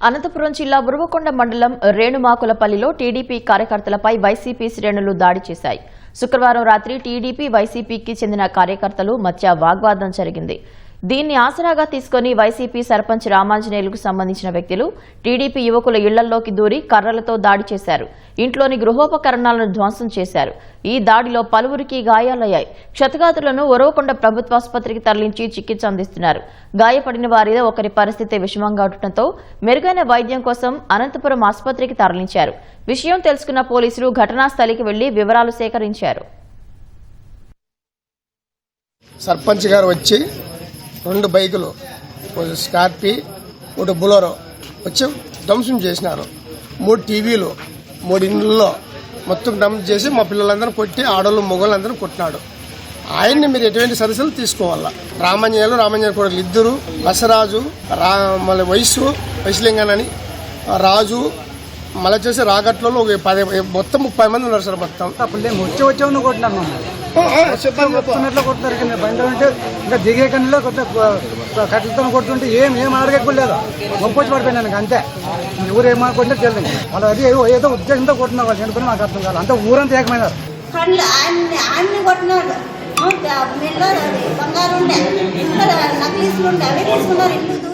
అనంతపురం జిల్లా ఉరవకొండ మండలం రేణుమాకులపల్లిలో TDP కార్యకర్తలపై YCP శ్రేణులు దాడి చేశాయి. శుక్రవారం రాత్రి టీడీపీ వైసీపీకి చెందిన కార్యకర్తలు మధ్య వాగ్వాదం జరిగింది. దీన్ని ఆసరాగా తీసుకుని వైసీపీ సర్పంచ్ రామాంజనేయులకు సంబంధించిన వ్యక్తులు టీడీపీ యువకుల ఇళ్లలోకి దూరి కర్రలతో దాడి చేశారు. ఇంట్లోని గృహోపకరణాలను ధ్వంసం చేశారు. ఈ దాడిలో పలువురికి గాయాలయ్యాయి. క్షతగాతులను ఉరవకొండ ప్రభుత్వాసుపత్రికి తరలించి చికిత్స అందిస్తున్నారు. గాయపడిన వారిలో ఒకరి పరిస్థితి విషమంగా ఉండటంతో మెరుగైన వైద్యం కోసం అనంతపురం ఆసుపత్రికి తరలించారు. విషయం తెలుసుకున్న పోలీసులు ఘటనా స్థలికి వెళ్లి వివరాలు సేకరించారు. సర్పంచ్ గారు వచ్చి 2 బైకులు, ఒక స్కార్పీ, ఒక బులెరో వచ్చి ధ్వంసం చేసినారు. 3 టీవీలు, 3 ఇండ్లలో మొత్తం ధ్వంసం చేసి మా పిల్లలందరూ కొట్టి ఆడోళ్ళు మొగోళ్ళందరూ కొట్టినాడు. ఆయన్ని మీరు ఎటువంటి సదస్సులు తీసుకోవాలా. రామాంజనేయులు కొడుకులు ఇద్దరు, బసరాజు, మళ్ళీ వయసులింగనని రాజు, మళ్ళీ వచ్చేసి రాగట్లలో మొత్తం 30 మంది ఉన్నారు సార్. మొత్తం వచ్చి కొట్టినారు కొట్టినారు కింద బండి ఉంటే ఇంకా దిగే కన్నా కట్టెలతో కొడుతుంటే ఏం అడగలేదు. మొప్పొచ్చి పడిపోయినాను అంతే. ఊరు ఏమనుకుంటే తెలియదు. వాళ్ళు అది ఏదో ఉద్దేశంతో కొట్టినారు. వాళ్ళు చనిపోయినా నాకు అర్థం కాదు. అంతా ఊరంతా ఏకమైనారు. కొట్టినాడు బంగారు ఉండే నక్లీసులు ఉండే అవి తీసుకున్నారు. ఇల్లు